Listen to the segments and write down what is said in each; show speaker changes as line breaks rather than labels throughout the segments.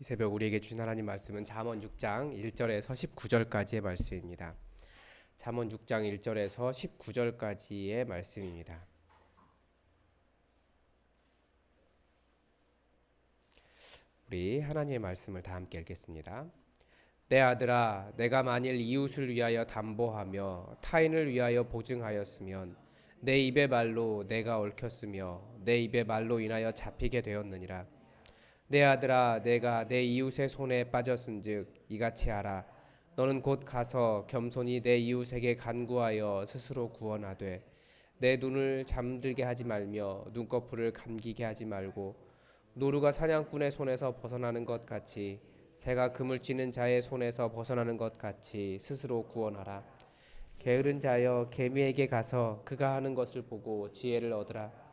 이 새벽 우리에게 주신 하나님 말씀은 잠언 6장 1절에서 19절까지의 말씀입니다. 잠언 6장 1절에서 19절까지의 말씀입니다. 우리 하나님의 말씀을 다 함께 읽겠습니다. 내 아들아, 내가 만일 이웃을 위하여 담보하며 타인을 위하여 보증하였으면 내 입의 말로 내가 얽혔으며 내 입의 말로 인하여 잡히게 되었느니라. 내 아들아, 내가 내 이웃의 손에 빠졌은즉 이같이 하라. 너는 곧 가서 겸손히 내 이웃에게 간구하여 스스로 구원하되 내 눈을 잠들게 하지 말며 눈꺼풀을 감기게 하지 말고 노루가 사냥꾼의 손에서 벗어나는 것 같이 새가 그물 찌는 자의 손에서 벗어나는 것 같이 스스로 구원하라. 게으른 자여 개미에게 가서 그가 하는 것을 보고 지혜를 얻으라.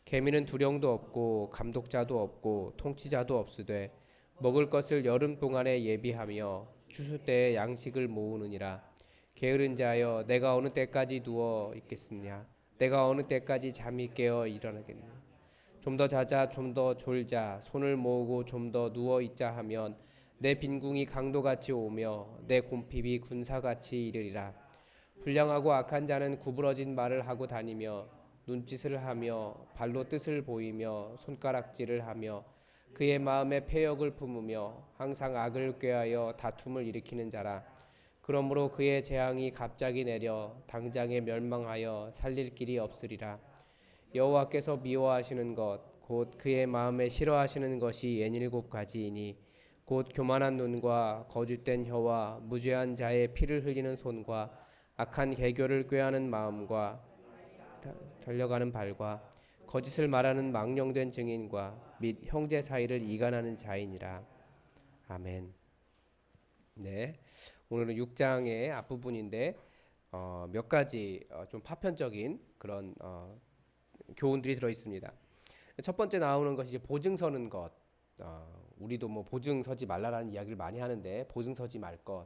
개미는 두령도 없고 감독자도 없고 통치자도 없으되 먹을 것을 여름 동안에 예비하며 추수 때에 양식을 모으느니라. 게으른 자여 내가 어느 때까지 누워 있겠느냐? 내가 어느 때까지 잠이 깨어 일어나겠느냐? 좀 더 자자, 좀 더 졸자, 손을 모으고 좀 더 누워 있자 하면 내 빈궁이 강도같이 오며 내 곰핍이 군사같이 이르리라. 불량하고 악한 자는 구부러진 말을 하고 다니며 눈짓을 하며 발로 뜻을 보이며 손가락질을 하며 그의 마음에 패역을 품으며 항상 악을 꾀하여 다툼을 일으키는 자라. 그러므로 그의 재앙이 갑자기 내려 당장에 멸망하여 살릴 길이 없으리라. 여호와께서 미워하시는 것 곧 그의 마음에 싫어하시는 것이 67가지이니 곧 교만한 눈과 거짓된 혀와 무죄한 자의 피를 흘리는 손과 악한 개교를 꾀하는 마음과 달려가는 발과 거짓을 말하는 망령된 증인과 및 형제 사이를 이간하는 자이니라. 아멘. 네, 오늘은 6장의 앞부분인데 몇 가지 좀 파편적인 그런 교훈들이 들어 있습니다. 첫 번째 나오는 것이 보증 서는 것. 우리도 뭐 보증 서지 말라라는 이야기를 많이 하는데 보증 서지 말 것.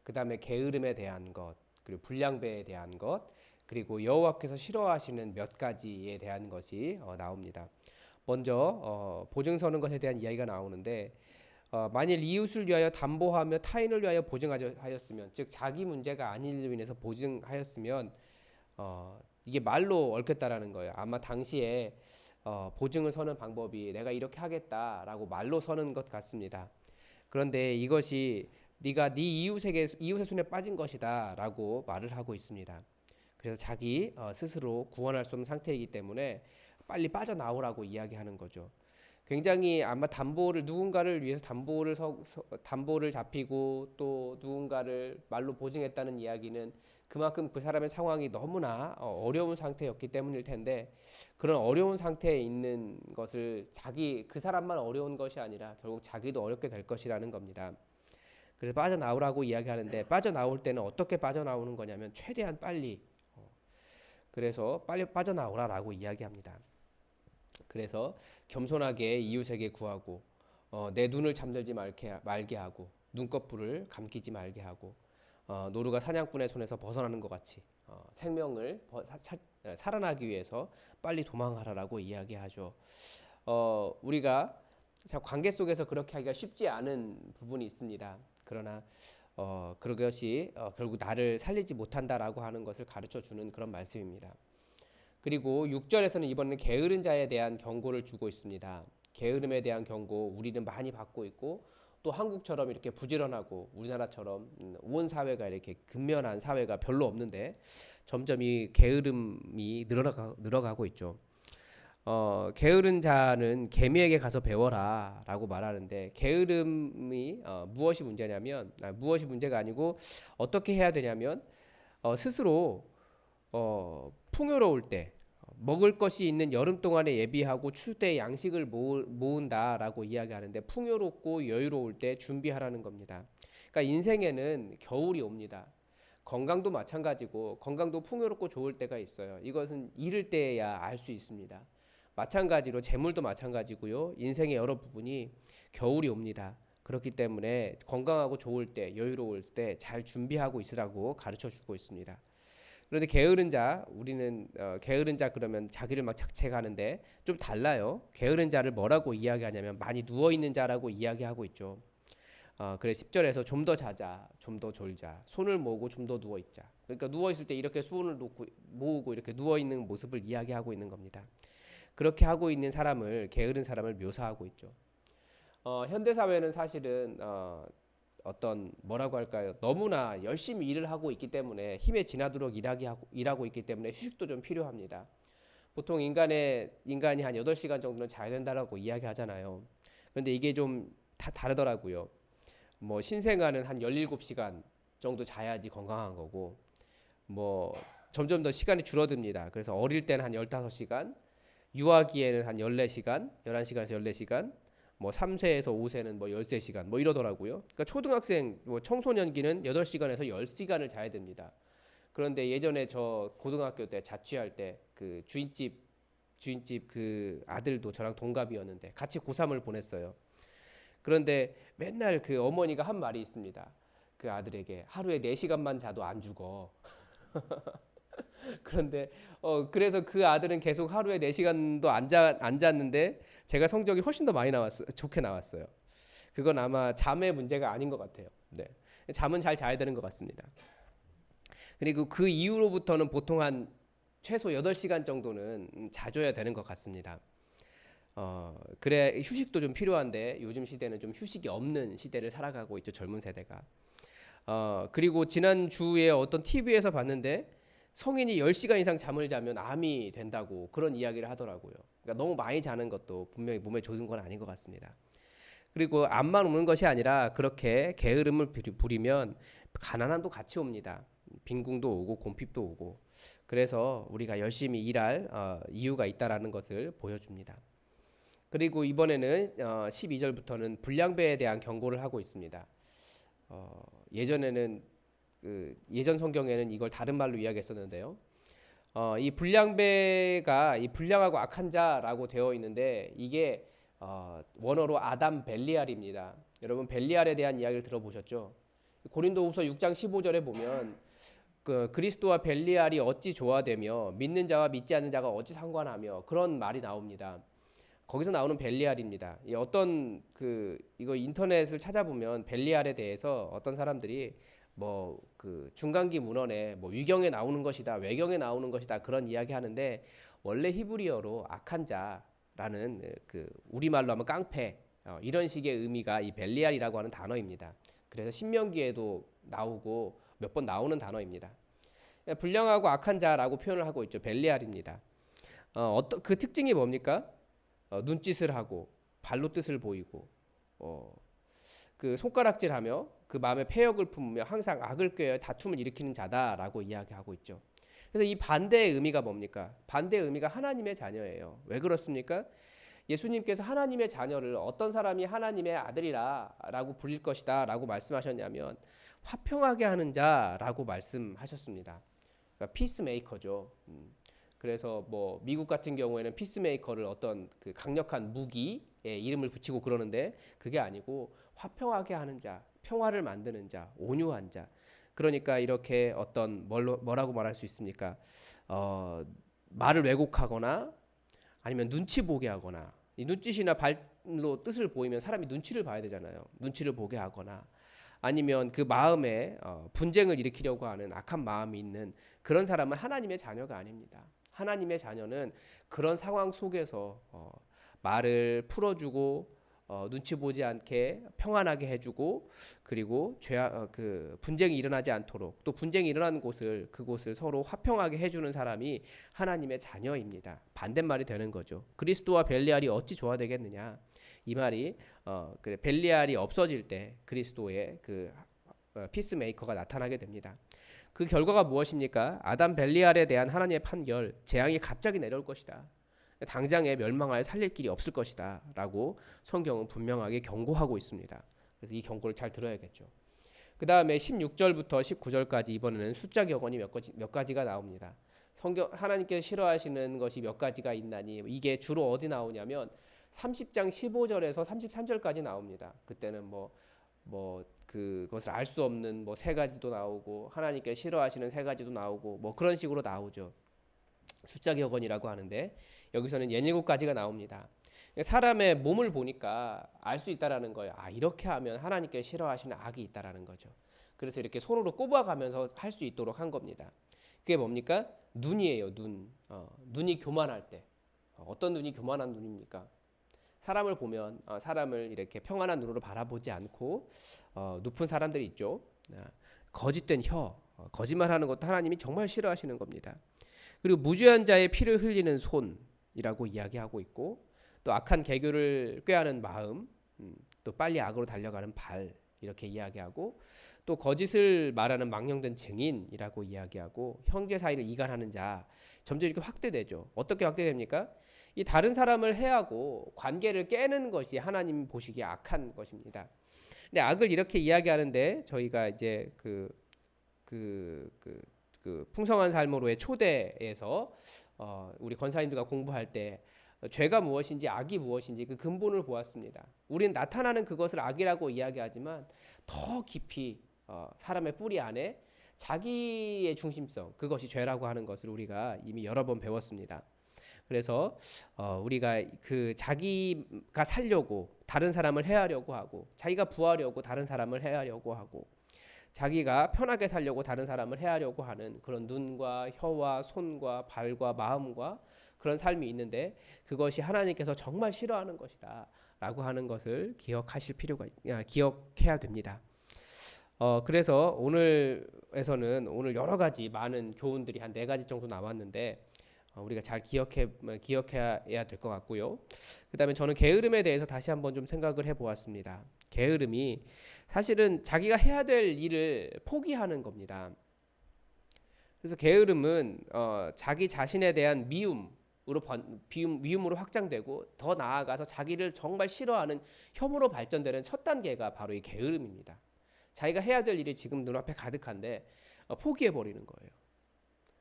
그다음에 게으름에 대한 것, 그리고 불량배에 대한 것, 그리고 여호와께서 싫어하시는 몇 가지에 대한 것이 나옵니다. 먼저 보증 서는 것에 대한 이야기가 나오는데 만일 이웃을 위하여 담보하며 타인을 위하여 보증하였으면, 즉 자기 문제가 아닌 일로 인해서 보증하였으면 이게 말로 얽혔다라는 거예요. 아마 당시에 보증을 서는 방법이 내가 이렇게 하겠다라고 말로 서는 것 같습니다. 그런데 이것이 네가 네 이웃의 손에 빠진 것이다라고 말을 하고 있습니다. 그래서 자기 스스로 구원할 수 없는 상태이기 때문에 빨리 빠져나오라고 이야기하는 거죠. 굉장히 아마 누군가를 위해서 담보를 잡히고 또 누군가를 말로 보증했다는 이야기는 그만큼 그 사람의 상황이 너무나 어려운 상태였기 때문일 텐데, 그런 어려운 상태에 있는 것을 그 사람만 어려운 것이 아니라 결국 자기도 어렵게 될 것이라는 겁니다. 그래서 빠져나오라고 이야기하는데, 빠져나올 때는 어떻게 빠져나오는 거냐면 최대한 빨리, 그래서 빨리 빠져나오라라고 이야기합니다. 그래서 겸손하게 이웃에게 구하고 내 눈을 잠들지 말게 하고 눈꺼풀을 감기지 말게 하고 노루가 사냥꾼의 손에서 벗어나는 것 같이 생명을 살아나기 위해서 빨리 도망하라라고 이야기하죠. 우리가 참 관계 속에서 그렇게 하기가 쉽지 않은 부분이 있습니다. 그러나 그것이 결국 나를 살리지 못한다라고 하는 것을 가르쳐 주는 그런 말씀입니다. 그리고 6절에서는 이번에는 게으른 자에 대한 경고를 주고 있습니다. 게으름에 대한 경고 우리는 많이 받고 있고, 또 한국처럼 이렇게 부지런하고 우리나라처럼 온 사회가 이렇게 근면한 사회가 별로 없는데 점점 이 게으름이 늘어가고 있죠. 게으른 자는 개미에게 가서 배워라라고 말하는데, 게으름이 무엇이 문제가 아니고 어떻게 해야 되냐면 스스로 풍요로울 때 먹을 것이 있는 여름 동안에 예비하고 추수 때 양식을 모은다라고 이야기하는데, 풍요롭고 여유로울 때 준비하라는 겁니다. 그러니까 인생에는 겨울이 옵니다. 건강도 마찬가지고, 건강도 풍요롭고 좋을 때가 있어요. 이것은 잃을 때야 알 수 있습니다. 마찬가지로 재물도 마찬가지고요. 인생의 여러 부분이 겨울이 옵니다. 그렇기 때문에 건강하고 좋을 때, 여유로울 때 잘 준비하고 있으라고 가르쳐 주고 있습니다. 그런데 게으른 자, 우리는 게으른 자 그러면 자기를 막 자책하는데 좀 달라요. 게으른 자를 뭐라고 이야기하냐면 많이 누워 있는 자라고 이야기하고 있죠. 그래 10절에서 좀 더 자자, 좀 더 졸자, 손을 모으고 좀 더 누워 있자. 그러니까 누워 있을 때 이렇게 손을 놓고 모으고 이렇게 누워 있는 모습을 이야기하고 있는 겁니다. 그렇게 하고 있는 사람을 게으른 사람을 묘사하고 있죠. 현대 사회는 사실은 어떤 뭐라고 할까요? 너무나 열심히 일을 하고 있기 때문에 힘에 지나도록 일하고 있기 때문에 휴식도 좀 필요합니다. 보통 인간이 한 8시간 정도는 자야 된다라고 이야기하잖아요. 그런데 이게 좀 다 다르더라고요. 뭐 신생아는 한 17시간 정도 자야지 건강한 거고 뭐 점점 더 시간이 줄어듭니다. 그래서 어릴 때는 한 15시간, 유아기에는 한 14시간, 11시간에서 14시간, 뭐 3세에서 5세는 뭐 13시간 뭐 이러더라고요. 그러니까 초등학생, 뭐 청소년기는 8시간에서 10시간을 자야 됩니다. 그런데 예전에 저 고등학교 때 자취할 때 그 주인집 그 아들도 저랑 동갑이었는데 같이 고3을 보냈어요. 그런데 맨날 그 어머니가 한 말이 있습니다. 그 아들에게 하루에 4시간만 자도 안 죽어. 그런데 그래서 그 아들은 계속 하루에 4시간도 안 잤는데 제가 성적이 훨씬 더 많이 좋게 나왔어요. 그건 아마 잠의 문제가 아닌 것 같아요. 네. 잠은 잘 자야 되는 것 같습니다. 그리고 그 이후로부터는 보통 한 최소 8시간 정도는 자줘야 되는 것 같습니다. 그래 휴식도 좀 필요한데 요즘 시대는 좀 휴식이 없는 시대를 살아가고 있죠. 젊은 세대가. 그리고 지난 주에 어떤 TV에서 봤는데 성인이 10시간 이상 잠을 자면 암이 된다고 그런 이야기를 하더라고요. 그러니까 너무 많이 자는 것도 분명히 몸에 좋은 건 아닌 것 같습니다. 그리고 암만 오는 것이 아니라 그렇게 게으름을 부리면 가난함도 같이 옵니다. 빈궁도 오고 곰핍도 오고. 그래서 우리가 열심히 일할 이유가 있다라는 것을 보여줍니다. 그리고 이번에는 12절부터는 불량배에 대한 경고를 하고 있습니다. 예전에는 예전 성경에는 이걸 다른 말로 이야기했었는데요. 이 불량배가 이 불량하고 악한 자라고 되어 있는데 이게 원어로 아담 벨리알입니다. 여러분 벨리알에 대한 이야기를 들어보셨죠? 고린도후서 6장 15절에 보면 그리스도와 벨리알이 어찌 조화되며 믿는 자와 믿지 않는 자가 어찌 상관하며 그런 말이 나옵니다. 거기서 나오는 벨리알입니다. 이거 인터넷을 찾아보면 벨리알에 대해서 어떤 사람들이 뭐 그 중간기 문헌에 뭐 위경에 나오는 것이다, 외경에 나오는 것이다 그런 이야기하는데 원래 히브리어로 악한 자라는 그 우리말로 하면 깡패 이런 식의 의미가 이 벨리알이라고 하는 단어입니다. 그래서 신명기에도 나오고 몇 번 나오는 단어입니다. 불량하고 악한 자라고 표현을 하고 있죠. 벨리알입니다. 그 특징이 뭡니까? 눈짓을 하고 발로 뜻을 보이고 그 손가락질하며 그 마음에 패역을 품으며 항상 악을 꾀어 다툼을 일으키는 자다라고 이야기하고 있죠. 그래서 이 반대의 의미가 뭡니까? 반대의 의미가 하나님의 자녀예요. 왜 그렇습니까? 예수님께서 하나님의 자녀를 어떤 사람이 하나님의 아들이라라고 불릴 것이다라고 말씀하셨냐면 화평하게 하는 자라고 말씀하셨습니다. 그러니까 피스메이커죠. 그래서 뭐 미국 같은 경우에는 피스메이커를 어떤 그 강력한 무기에 이름을 붙이고 그러는데 그게 아니고 화평하게 하는 자, 평화를 만드는 자, 온유한 자. 그러니까 이렇게 어떤 뭐라고 말할 수 있습니까? 말을 왜곡하거나 아니면 눈치 보게 하거나 이 눈짓이나 발로 뜻을 보이면 사람이 눈치를 봐야 되잖아요. 눈치를 보게 하거나 아니면 그 마음에 분쟁을 일으키려고 하는 악한 마음이 있는 그런 사람은 하나님의 자녀가 아닙니다. 하나님의 자녀는 그런 상황 속에서 말을 풀어주고 눈치 보지 않게 평안하게 해주고 그리고 그 분쟁이 일어나지 않도록 또 분쟁이 일어난 그곳을 서로 화평하게 해주는 사람이 하나님의 자녀입니다. 반대말이 되는 거죠. 그리스도와 벨리알이 어찌 조화되겠느냐? 이 말이 그래 벨리알이 없어질 때 그리스도의 그 피스메이커가 나타나게 됩니다. 그 결과가 무엇입니까? 아담 벨리알에 대한 하나님의 판결, 재앙이 갑자기 내려올 것이다. 당장에 멸망하여 살릴 길이 없을 것이다 라고 성경은 분명하게 경고하고 있습니다. 그래서 이 경고를 잘 들어야겠죠. 그 다음에 16절부터 19절까지 이번에는 숫자 격언이 몇 가지가 나옵니다. 하나님께서 싫어하시는 것이 몇 가지가 있나니 이게 주로 어디 나오냐면 30장 15절에서 33절까지 나옵니다. 그때는 뭐 뭐 그것을 알 수 없는 뭐 세 가지도 나오고 하나님께 싫어하시는 세 가지도 나오고 뭐 그런 식으로 나오죠. 숫자 격언이라고 하는데 여기서는 17가지가 나옵니다. 사람의 몸을 보니까 알 수 있다라는 거예요. 아, 이렇게 하면 하나님께 싫어하시는 악이 있다라는 거죠. 그래서 이렇게 서로를 꼽아가면서 할 수 있도록 한 겁니다. 그게 뭡니까? 눈이에요. 눈. 눈이 교만할 때. 어떤 눈이 교만한 눈입니까? 사람을 보면 사람을 이렇게 평안한 눈으로 바라보지 않고 높은 사람들이 있죠. 거짓된 혀, 거짓말하는 것도 하나님이 정말 싫어하시는 겁니다. 그리고 무죄한 자의 피를 흘리는 손이라고 이야기하고 있고, 또 악한 개교를 꾀하는 마음, 또 빨리 악으로 달려가는 발 이렇게 이야기하고, 또 거짓을 말하는 망령된 증인이라고 이야기하고, 형제 사이를 이간하는 자, 점점 이렇게 확대되죠. 어떻게 확대됩니까? 이 다른 사람을 해하고 관계를 깨는 것이 하나님 보시기에 악한 것입니다. 근데 악을 이렇게 이야기하는데 저희가 이제 그 풍성한 삶으로의 초대에서 우리 권사님들과 공부할 때 죄가 무엇인지 악이 무엇인지 그 근본을 보았습니다. 우리는 나타나는 그것을 악이라고 이야기하지만 더 깊이 사람의 뿌리 안에 자기의 중심성, 그것이 죄라고 하는 것을 우리가 이미 여러 번 배웠습니다. 그래서 우리가 그 자기가 살려고 다른 사람을 해하려고 하고, 자기가 부하려고 다른 사람을 해하려고 하고, 자기가 편하게 살려고 다른 사람을 해하려고 하는 그런 눈과 혀와 손과 발과 마음과 그런 삶이 있는데, 그것이 하나님께서 정말 싫어하는 것이다 라고 하는 것을 기억해야 됩니다. 그래서 오늘에서는 오늘 여러 가지 많은 교훈들이 한 4가지 정도 나왔는데 우리가 잘 기억해야 될 것 같고요. 그 다음에 저는 게으름에 대해서 다시 한번 좀 생각을 해보았습니다. 게으름이 사실은 자기가 해야 될 일을 포기하는 겁니다. 그래서 게으름은 자기 자신에 대한 미움으로 확장되고, 더 나아가서 자기를 정말 싫어하는 혐오로 발전되는 첫 단계가 바로 이 게으름입니다. 자기가 해야 될 일이 지금 눈앞에 가득한데 포기해버리는 거예요.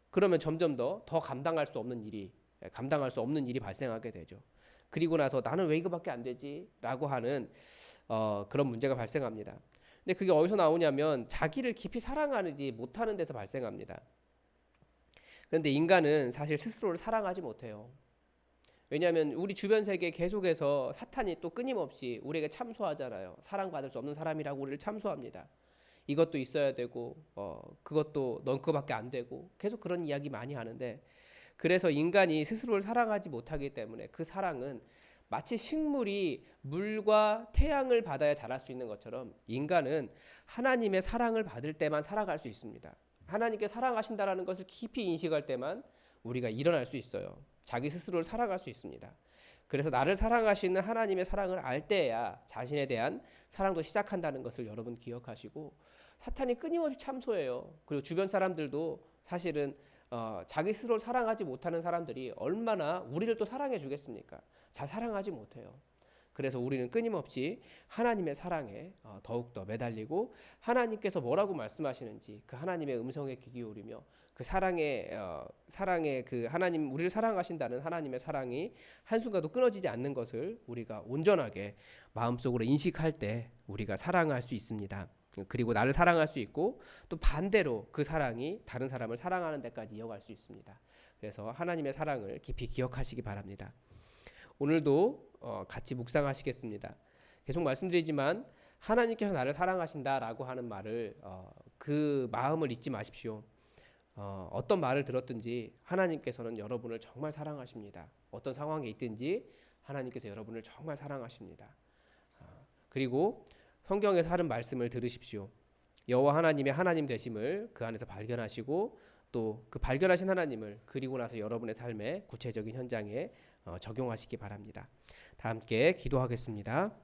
그러면 점점 더 감당할 수 없는 일이 발생하게 되죠. 그리고 나서 나는 왜 이거밖에 안 되지? 라고 하는 그런 문제가 발생합니다. 근데 그게 어디서 나오냐면 자기를 깊이 사랑하지 못하는 데서 발생합니다. 그런데 인간은 사실 스스로를 사랑하지 못해요. 왜냐하면 우리 주변 세계에 계속해서 사탄이 또 끊임없이 우리에게 참소하잖아요. 사랑받을 수 없는 사람이라고 우리를 참소합니다. 이것도 있어야 되고 그것도 넌 그거밖에 안 되고 계속 그런 이야기 많이 하는데, 그래서 인간이 스스로를 사랑하지 못하기 때문에 그 사랑은 마치 식물이 물과 태양을 받아야 자랄 수 있는 것처럼 인간은 하나님의 사랑을 받을 때만 살아갈 수 있습니다. 하나님께 사랑하신다라는 것을 깊이 인식할 때만 우리가 일어날 수 있어요. 자기 스스로를 살아갈 수 있습니다. 그래서 나를 사랑하시는 하나님의 사랑을 알 때야 자신에 대한 사랑도 시작한다는 것을 여러분 기억하시고, 사탄이 끊임없이 참소해요. 그리고 주변 사람들도 사실은 자기 스스로를 사랑하지 못하는 사람들이 얼마나 우리를 또 사랑해 주겠습니까? 잘 사랑하지 못해요. 그래서 우리는 끊임없이 하나님의 사랑에 더욱더 매달리고, 하나님께서 뭐라고 말씀하시는지 그 하나님의 음성에 귀 기울이며, 그 사랑의 그 하나님, 우리를 사랑하신다는 하나님의 사랑이 한순간도 끊어지지 않는 것을 우리가 온전하게 마음속으로 인식할 때 우리가 사랑할 수 있습니다. 그리고 나를 사랑할 수 있고, 또 반대로 그 사랑이 다른 사람을 사랑하는 데까지 이어갈 수 있습니다. 그래서 하나님의 사랑을 깊이 기억하시기 바랍니다. 오늘도 같이 묵상하시겠습니다. 계속 말씀드리지만 하나님께서 나를 사랑하신다라고 하는 말을 그 마음을 잊지 마십시오. 어떤 말을 들었든지 하나님께서는 여러분을 정말 사랑하십니다. 어떤 상황에 있든지 하나님께서 여러분을 정말 사랑하십니다. 그리고 성경에서 하는 말씀을 들으십시오. 여호와 하나님의 하나님 되심을 그 안에서 발견하시고, 또 그 발견하신 하나님을 그리고 나서 여러분의 삶의 구체적인 현장에 적용하시기 바랍니다. 다 함께 기도하겠습니다.